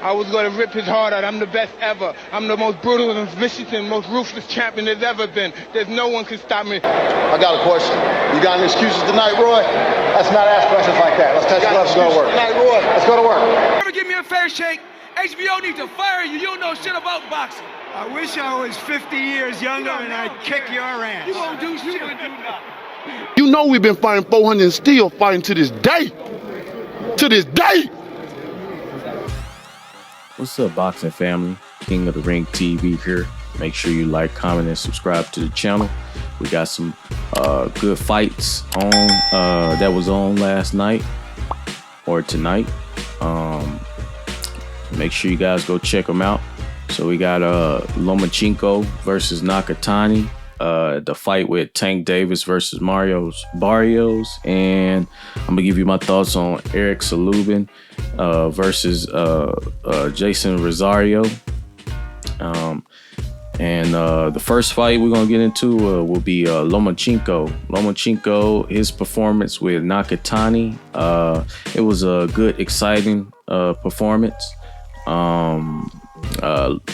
I was going to rip his heart out. I'm the best ever. I'm the most brutal and vicious and most ruthless champion there's ever been. There's no one can stop me. I got a question. You got any excuses tonight, Roy? Let's not ask questions like that. Let's test what's going to work. Tonight, Roy. Let's go to work. Ever give me a fair shake? HBO needs to fire you. You don't know shit about boxing. I wish I was 50 years younger and I'd kick your ass. You won't do shit. You won't do nothing. You know we've been fighting 400 and still fighting to this day. To this day. What's up, boxing family? King of the Ring TV here. Make sure you like, comment, and subscribe to the channel. We got some good fights on that was on last night or tonight. Make sure you guys go check them out. So we got Lomachenko versus Nakatani. The fight with Tank Davis versus Mario Barrios, and I'm gonna give you my thoughts on Eric Salubin versus Jason Rosario. And the first fight we're gonna get into will be Lomachenko. Lomachenko, his performance with Nakatani. It was a good, exciting performance.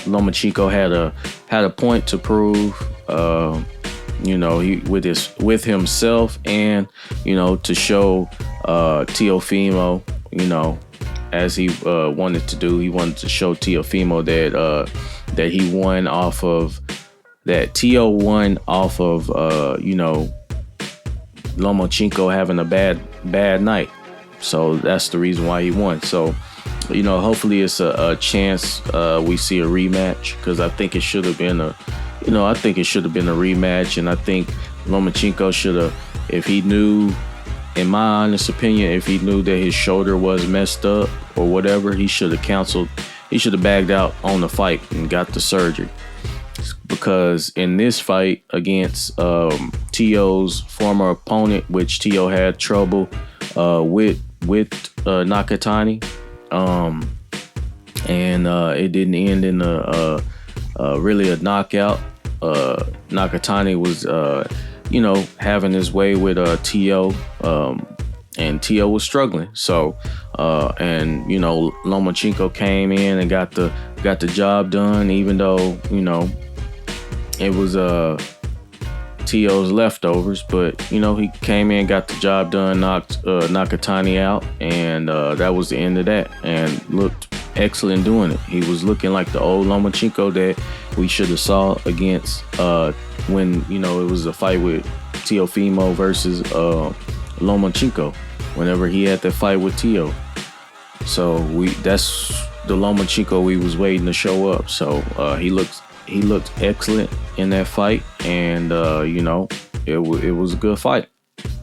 Lomachenko had a point to prove. You know, he with himself, and you know, to show Teofimo, you know, as he wanted to do. He wanted to show Teofimo that he won off of that. Teo won off of you know, Lomachenko having a bad night. So that's the reason why he won. So, you know, hopefully it's a chance we see a rematch, because I think it should have been a rematch, and I think Lomachenko should have, if he knew, in my honest opinion, if he knew that his shoulder was messed up or whatever, he should have canceled. He should have bagged out on the fight and got the surgery. Because in this fight against Teo's former opponent, which Teo had trouble with Nakatani, and it didn't end in really a knockout. Nakatani was, you know, having his way with Teo, and Teo was struggling. So, and you know, Lomachenko came in and got the job done, even though, you know, it was Teo's leftovers. But you know, he came in, got the job done, knocked Nakatani out, and that was the end of that. And looked excellent doing it. He was looking like the old Lomachenko that we should have saw against when, you know, it was a fight with Teofimo versus Lomachenko, whenever he had that fight with Teo. So that's the Lomachenko we was waiting to show up. So he looked excellent in that fight, and you know, it was a good fight.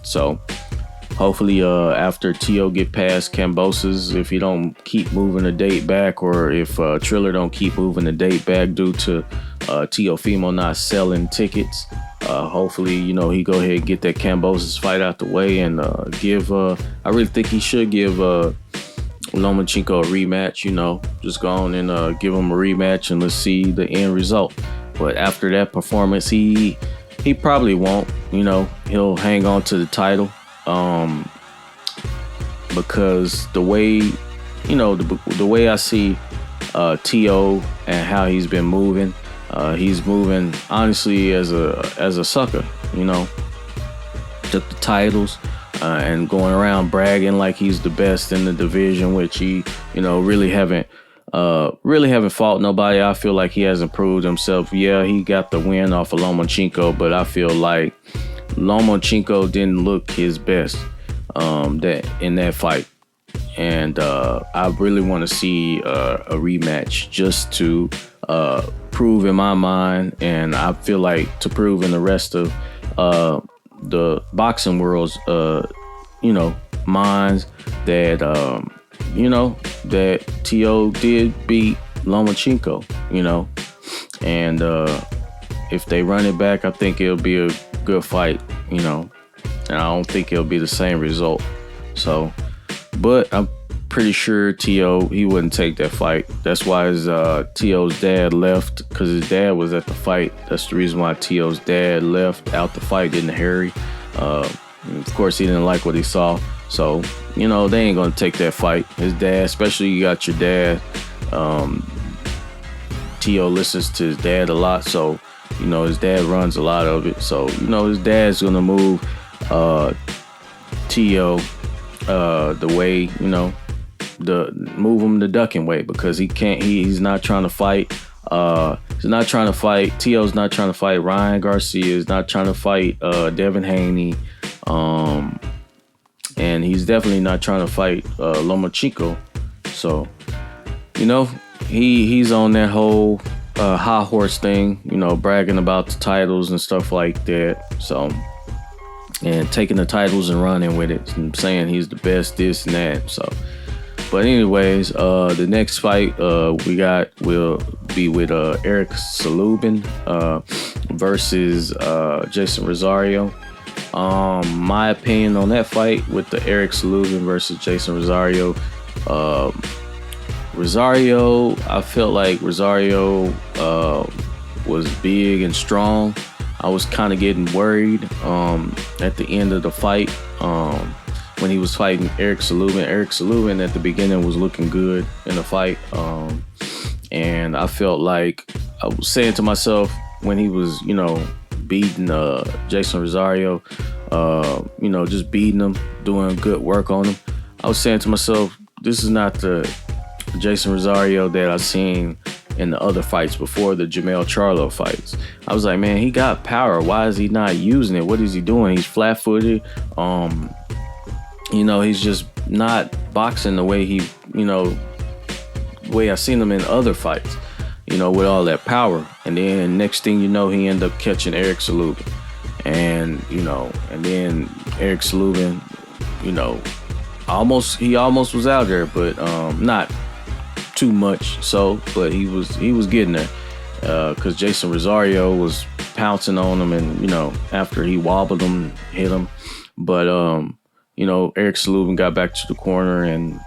So hopefully after Teo get past Kambosos, if he don't keep moving the date back, or if Triller don't keep moving the date back due to Teofimo not selling tickets, hopefully, you know, he go ahead and get that Kambosos fight out the way, and give I really think he should give Lomachenko a rematch. You know, just go on and give him a rematch, and let's see the end result. But after that performance, he probably won't. You know, he'll hang on to the title. Because the way, you know, the way I see Teo and how he's been moving, he's moving honestly as a sucker. You know, took the titles and going around bragging like he's the best in the division, which he, you know, really haven't fought nobody. I feel like he hasn't proved himself. Yeah, he got the win off of Lomachenko, but I feel like Lomachenko didn't look his best that in that fight, and I really want to see a rematch, just to prove in my mind, and I feel like to prove in the rest of the boxing world's you know, minds, that you know, that Teo did beat Lomachenko, you know, and if they run it back, I think it'll be a good fight, you know, and I don't think it'll be the same result. So, but I'm pretty sure Teo, he wouldn't take that fight. That's why Teo's dad left, because his dad was at the fight. That's the reason why Teo's dad left out the fight, didn't hurry. Of course, he didn't like what he saw. So, you know, they ain't gonna take that fight. His dad, especially you got your dad T.O. listens to his dad a lot, so his dad runs a lot of it. So his dad's gonna move T.O. The way move him the ducking way, because he's not trying to fight. He's not trying to fight. T.O.'s not trying to fight Ryan Garcia. He's not trying to fight Devin Haney. And he's definitely not trying to fight Lomachenko. So, he's on that whole high horse thing, bragging about the titles and stuff like that. So, and taking the titles and running with it and saying he's the best, this and that. So, but anyways, the next fight will be with Eric Salubin versus Jason Rosario. My opinion on that fight with the Eric Salubin versus Jason Rosario. Rosario, I felt like Rosario was big and strong. I was kind of getting worried at the end of the fight when he was fighting Eric Salubin. Eric Salubin at the beginning was looking good in the fight. And I felt like I was saying to myself when he was, beating Jason Rosario, just beating him, doing good work on him. I was saying to myself, this is not the Jason Rosario that I've seen in the other fights before the Jermell Charlo fights. I was like, man, he got power. Why is he not using it? What is he doing? He's flat-footed. He's just not boxing the way the way I seen him in other fights, with all that power. And then next thing you know, he ended up catching Eric Salubin. And then Eric Salubin, he almost was out there, but not too much so, but he was getting there. Because Jason Rosario was pouncing on him, and after he wobbled him, hit him. But Eric Salubin got back to the corner, and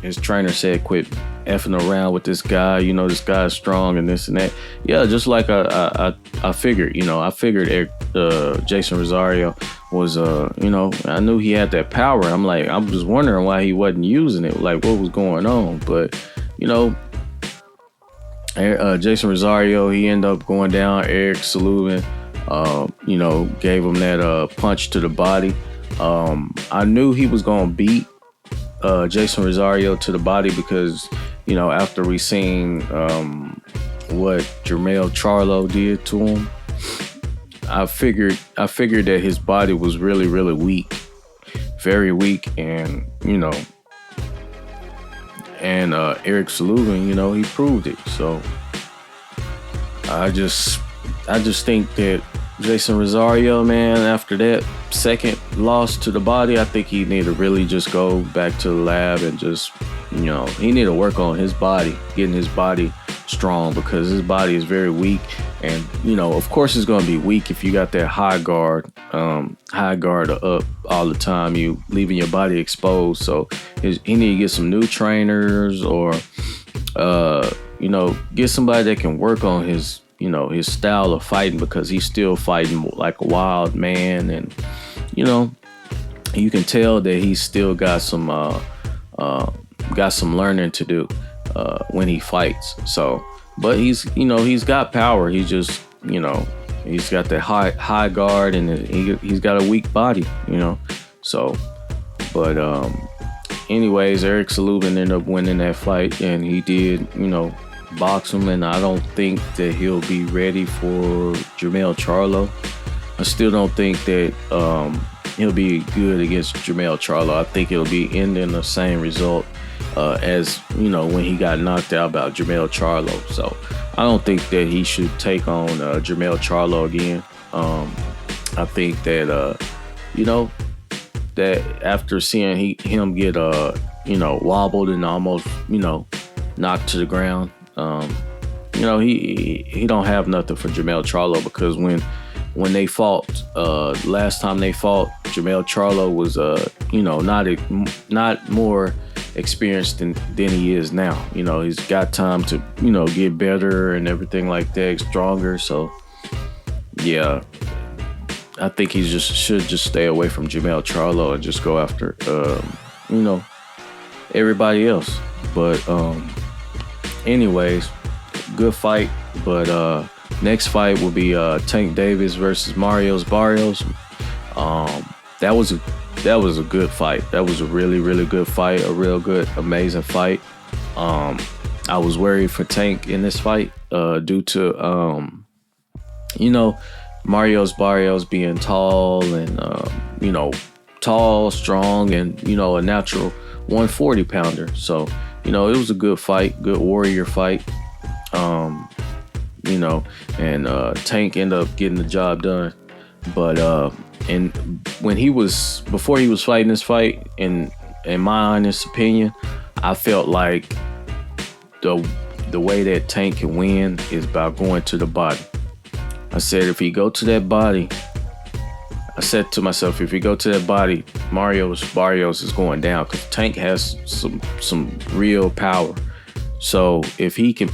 his trainer said, quit effing around with this guy. This guy's strong and this and that. Yeah, just like I figured. I figured Jason Rosario was, I knew he had that power. I'm like, I was wondering why he wasn't using it. Like, what was going on? But, Jason Rosario, he ended up going down. Eric Salubin, gave him that punch to the body. I knew he was going to beat Jason Rosario to the body because, after we seen what Jermell Charlo did to him, I figured that his body was really, really weak, very weak, and Eric Salubin, he proved it. So I just think that Jason Rosario, man, after that second loss to the body, I think he need to really just go back to the lab and just, he need to work on his body, getting his body strong, because his body is very weak. And, of course it's going to be weak if you got that high guard up all the time, you leaving your body exposed. So he need to get some new trainers or, get somebody that can work on his style of fighting, because he's still fighting like a wild man. And, you can tell that he's still got some learning to do when he fights. So, but he's got power. He just, he's got that high guard, and he's got a weak body, So, but anyways, Eric Salubin ended up winning that fight, and he did, box him, and I don't think that he'll be ready for Jermell Charlo. I still don't think that he'll be good against Jermell Charlo. I think it'll be ending the same result as when he got knocked out by Jermell Charlo. So I don't think that he should take on Jermell Charlo again. I think that that after seeing him get wobbled and almost knocked to the ground, he don't have nothing for Jermell Charlo, because when they fought last time they fought, Jermell Charlo was not more experienced than he is now. He's got time to get better and everything like that, stronger. So yeah, I think he should stay away from Jermell Charlo and just go after everybody else. But anyways, good fight. But next fight will be Tank Davis versus Marios Barrios. That was a good fight. That was a really, really good fight. A real good, amazing fight. I was worried for Tank in this fight due to, Marios Barrios being tall and, tall, strong, and, a natural 140 pounder. So, it was a good fight, good warrior fight. And Tank ended up getting the job done. But and before he was fighting this fight, in my honest opinion, I felt like the way that Tank can win is by going to the body. I said, if he go to that body, I said to myself, if he go to that body, Marios Barrios is going down, because Tank has some real power. So if he can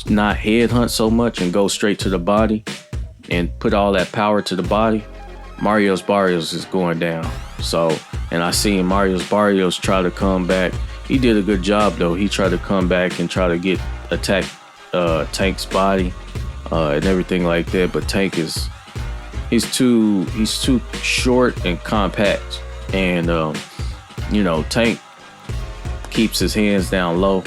not headhunt so much and go straight to the body and put all that power to the body, Marios Barrios is going down. So, and I seen Marios Barrios try to come back. He did a good job though. He tried to come back and try to attack Tank's body and everything like that. But Tank he's too short and compact, and Tank keeps his hands down low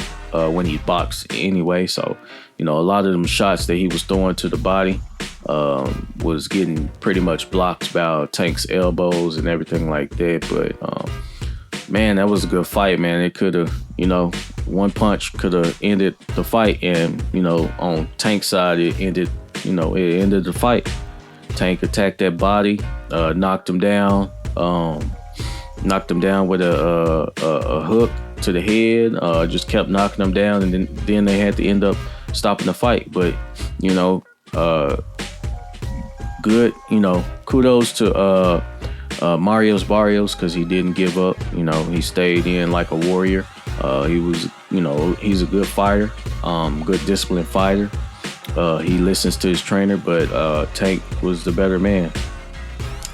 when he boxes anyway. So a lot of them shots that he was throwing to the body was getting pretty much blocked by Tank's elbows and everything like that. But man, that was a good fight, man. It could have, one punch could have ended the fight, and on Tank's side, it ended the fight. Tank attacked that body, knocked him down with a hook to the head, just kept knocking him down, and then they had to end up stopping the fight. But good, kudos to Marios Barrios, because he didn't give up. He stayed in like a warrior. He was, he's a good fighter, good disciplined fighter. He listens to his trainer, but Tank was the better man.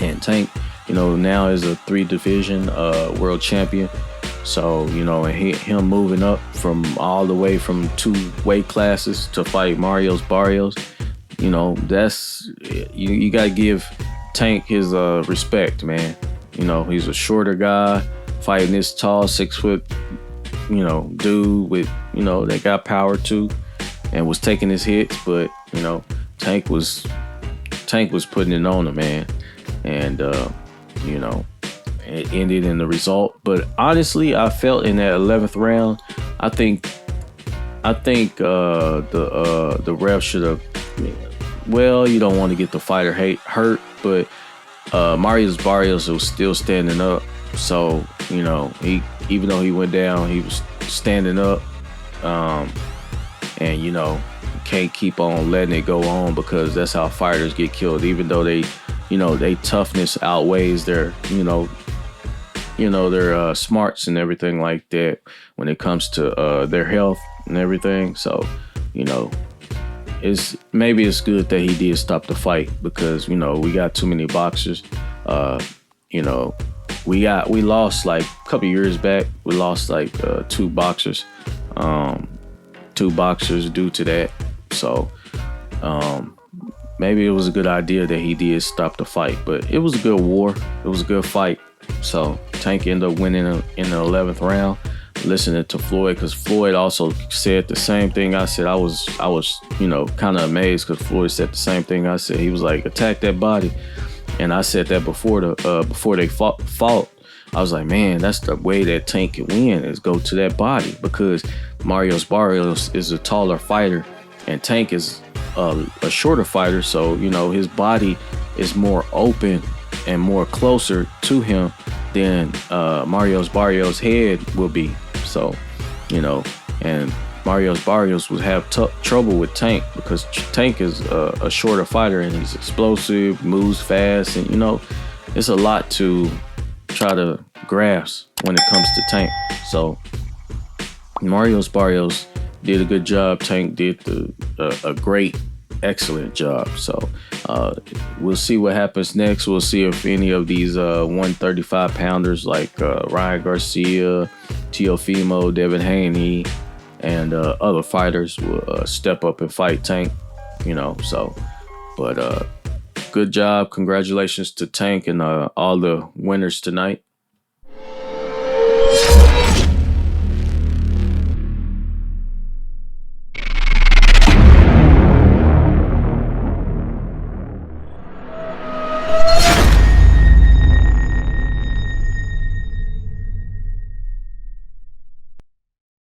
And Tank, now is a 3-division world champion. So, and him moving up from all the way from 2 weight classes to fight Marios Barrios, that's, you got to give Tank his respect, man. He's a shorter guy fighting this tall 6 foot, dude with, that got power too, and was taking his hits. But, Tank was putting it on him, man. And, it ended in the result. But honestly, I felt in that 11th round, I think the ref should have, well, you don't want to get the fighter hurt, but Marios Barrios was still standing up. So, he, even though he went down, he was standing up. And, you can't keep on letting it go on, because that's how fighters get killed. Even though they toughness outweighs their, their smarts and everything like that when it comes to their health and everything. So, it's good that he did stop the fight, because we got too many boxers. We lost like a couple years back. We lost like 2 boxers, due to that. So maybe it was a good idea that he did stop the fight. But it was a good war. It was a good fight. So Tank ended up winning in the 11th round. Listening to Floyd, because Floyd also said the same thing I said. I was kind of amazed, because Floyd said the same thing I said. He was like, attack that body. And I said that before they fought. I was like, man, that's the way that Tank can win, is go to that body, because Marios Barrios is a taller fighter and Tank is a shorter fighter. So, his body is more open and more closer to him than Marios Barrios' head will be. So, and Marios Barrios would have trouble with Tank, because Tank is a shorter fighter, and he's explosive, moves fast, and it's a lot to try to grasp when it comes to Tank. So Marios Barrios did a good job. Tank did a great, excellent job. So we'll see what happens next. We'll see if any of these 135 pounders like Ryan Garcia, Teofimo, Devin Haney, and other fighters will step up and fight Tank, you know. So, but good job, congratulations to Tank and all the winners tonight.